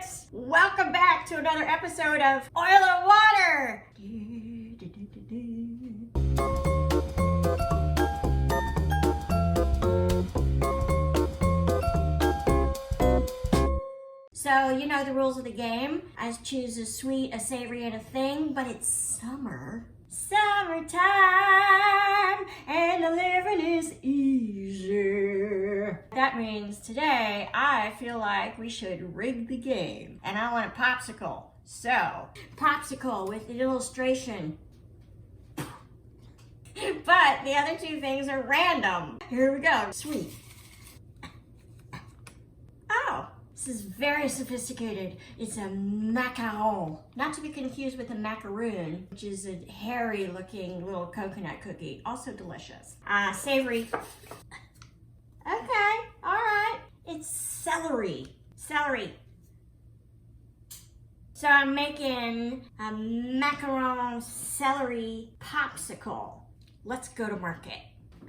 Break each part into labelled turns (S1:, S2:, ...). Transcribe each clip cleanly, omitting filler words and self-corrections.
S1: favorites! Welcome back to another episode of Oil and Water! So, you know the rules of the game. I choose a sweet, a savory, and a thing, but it's summer. Summertime, and the living is easier. That means today I feel like we should rig the game, and I want a popsicle. So, popsicle with the illustration. But the other two things are random. Here we go. Sweet. Oh. This is very sophisticated. It's a macaron. Not to be confused with a macaroon, which is a hairy looking little coconut cookie. Also delicious. Savory. Okay, all right. It's celery. Celery. So I'm making a macaron celery popsicle. Let's go to market.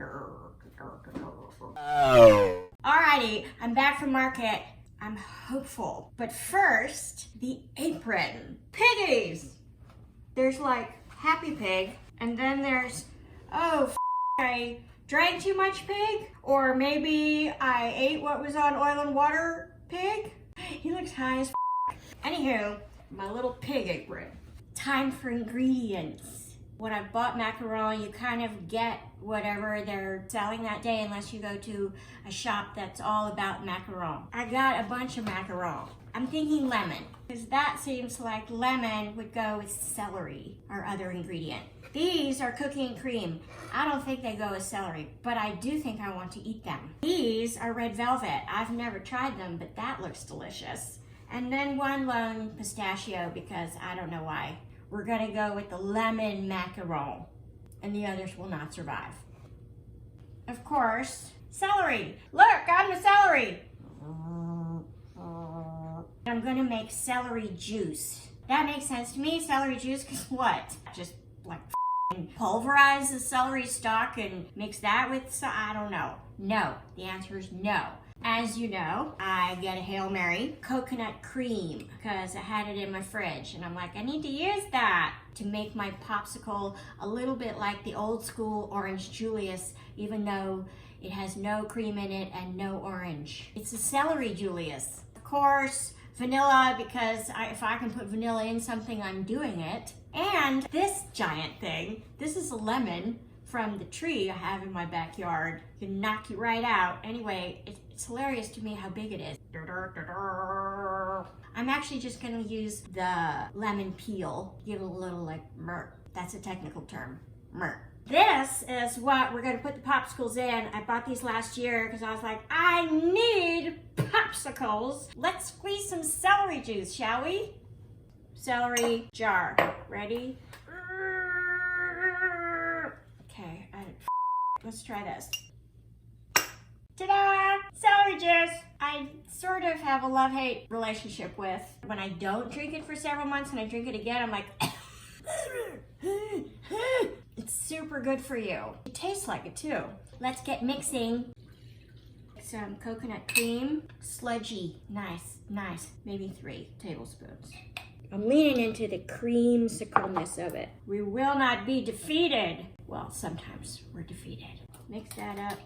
S1: Oh. Alrighty, I'm back from market. I'm hopeful. But first, the apron. Piggies! There's like Happy Pig, and then there's, I drank too much pig, or maybe I ate what was on Oil and Water pig. He looks high as Anywho, my little pig apron. Time for ingredients. When I bought macaron, you kind of get whatever they're selling that day unless you go to a shop that's all about macaron. I got a bunch of macaron. I'm thinking lemon, because that seems like lemon would go with celery or other ingredient. These are cookie and cream. I don't think they go with celery, but I do think I want to eat them. These are red velvet. I've never tried them, but that looks delicious. And then one lone pistachio, because I don't know why. We're gonna go with the lemon macaron, and the others will not survive. Of course, celery. Look, I'm the celery. I'm gonna make celery juice. That makes sense to me, celery juice, because what? Just like pulverize the celery stalk and mix that with, I don't know. No, the answer is no. As you know, I get a Hail Mary coconut cream because I had it in my fridge and I'm like, I need to use that to make my popsicle a little bit like the old school Orange Julius, even though it has no cream in it and no orange. It's a celery Julius. Of course, vanilla, because if I can put vanilla in something, I'm doing it. And this giant thing, this is a lemon from the tree I have in my backyard. It can knock you right out. Anyway, it's hilarious to me how big it is. I'm actually just gonna use the lemon peel, give it a little like myrrh. That's a technical term, myrrh. This is what we're gonna put the popsicles in. I bought these last year because I was like, I need popsicles. Let's squeeze some celery juice, shall we? Celery jar, ready? Okay, let's try this. Ta-da! Celery juice! I sort of have a love-hate relationship with when I don't drink it for several months and I drink it again, I'm like, it's super good for you. It tastes like it too. Let's get mixing. Some coconut cream, sludgy, nice. Maybe 3 tablespoons. I'm leaning into the creamsicleness of it. We will not be defeated. Well, sometimes we're defeated. Mix that up.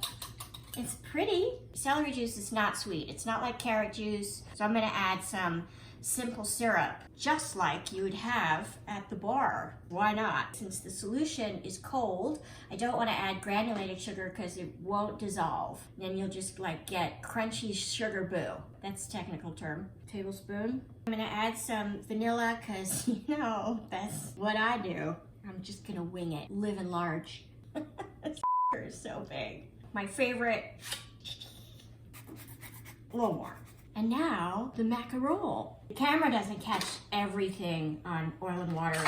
S1: It's pretty. Celery juice is not sweet. It's not like carrot juice. So I'm gonna add some simple syrup, just like you would have at the bar. Why not? Since the solution is cold, I don't wanna add granulated sugar because it won't dissolve. Then you'll just like get crunchy sugar boo. That's a technical term. Tablespoon. I'm gonna add some vanilla because you know, that's what I do. I'm just gonna wing it, living large. This is so big. My favorite, a little more. And now, the macaron. The camera doesn't catch everything on Oil and Water.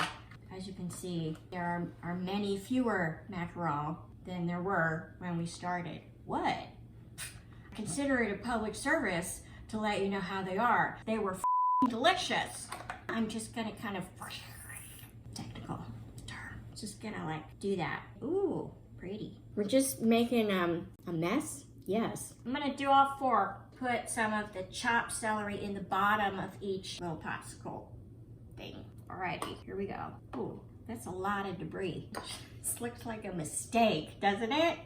S1: As you can see, there are many fewer macaron than there were when we started. What? I consider it a public service to let you know how they are. They were delicious. I'm just gonna kind of, technical term, just gonna like do that. Ooh, pretty. We're just making a mess Yes. I'm gonna do all 4. Put some of the chopped celery in the bottom of each little popsicle thing. Alrighty, here we go. Ooh, that's a lot of debris. This looks like a mistake, doesn't it?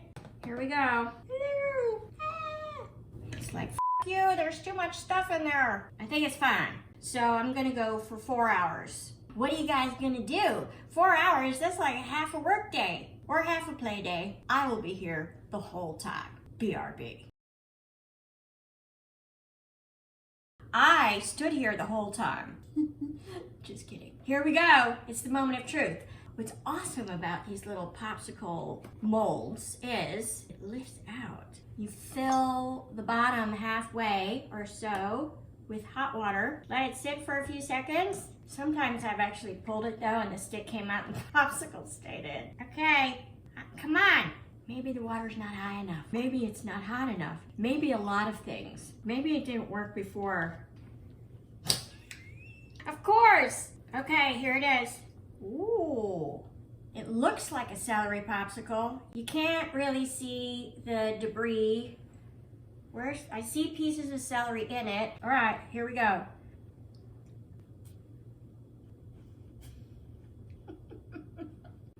S1: Here we go. Hello. Ah. It's like, F you, there's too much stuff in there. I think it's fine. So I'm gonna go for 4 hours. What are you guys gonna do? 4 hours, that's like half a work day or half a play day. I will be here the whole time. BRB. I stood here the whole time. Just kidding. Here we go. It's the moment of truth. What's awesome about these little popsicle molds is it lifts out. You fill the bottom halfway or so with hot water. Let it sit for a few seconds. Sometimes I've actually pulled it though and the stick came out and the popsicle stayed in. Okay, come on. Maybe the water's not high enough. Maybe it's not hot enough. Maybe a lot of things. Maybe it didn't work before. Of course! Okay, here it is. Ooh, it looks like a celery popsicle. You can't really see the debris. I see pieces of celery in it. All right, here we go.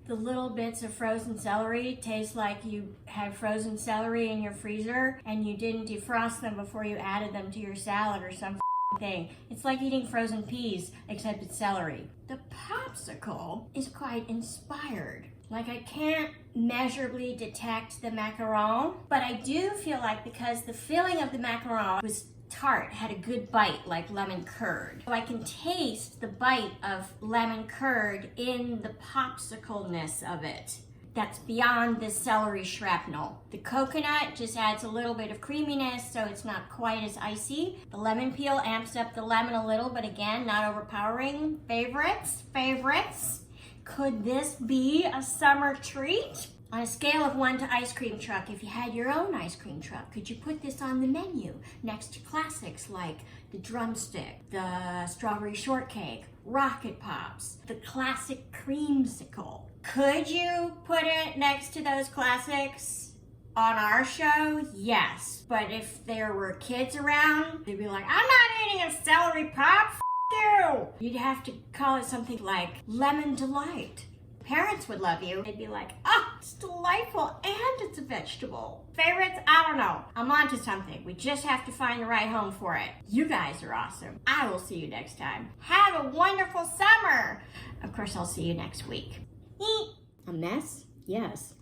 S1: The little bits of frozen celery taste like you had frozen celery in your freezer and you didn't defrost them before you added them to your salad or some thing. It's like eating frozen peas, except it's celery. The popsicle is quite inspired. Like I can't measurably detect the macaron, but I do feel like because the filling of the macaron was tart, had a good bite like lemon curd. So I can taste the bite of lemon curd in the popsicle-ness of it. That's beyond the celery shrapnel. The coconut just adds a little bit of creaminess, so it's not quite as icy. The lemon peel amps up the lemon a little, but again, not overpowering. Favorites? Favorites? Could this be a summer treat? On a scale of 1 to ice cream truck, if you had your own ice cream truck, could you put this on the menu next to classics like the drumstick, the strawberry shortcake, rocket pops, the classic creamsicle? Could you put it next to those classics on our show? Yes. But if there were kids around, they'd be like, I'm not eating a celery pop, F you. You'd have to call it something like Lemon Delight. Parents would love you. They'd be like, oh, it's delightful and it's a vegetable. Favorites? I don't know. I'm onto something. We just have to find the right home for it. You guys are awesome. I will see you next time. Have a wonderful summer. Of course, I'll see you next week. A mess? Yes.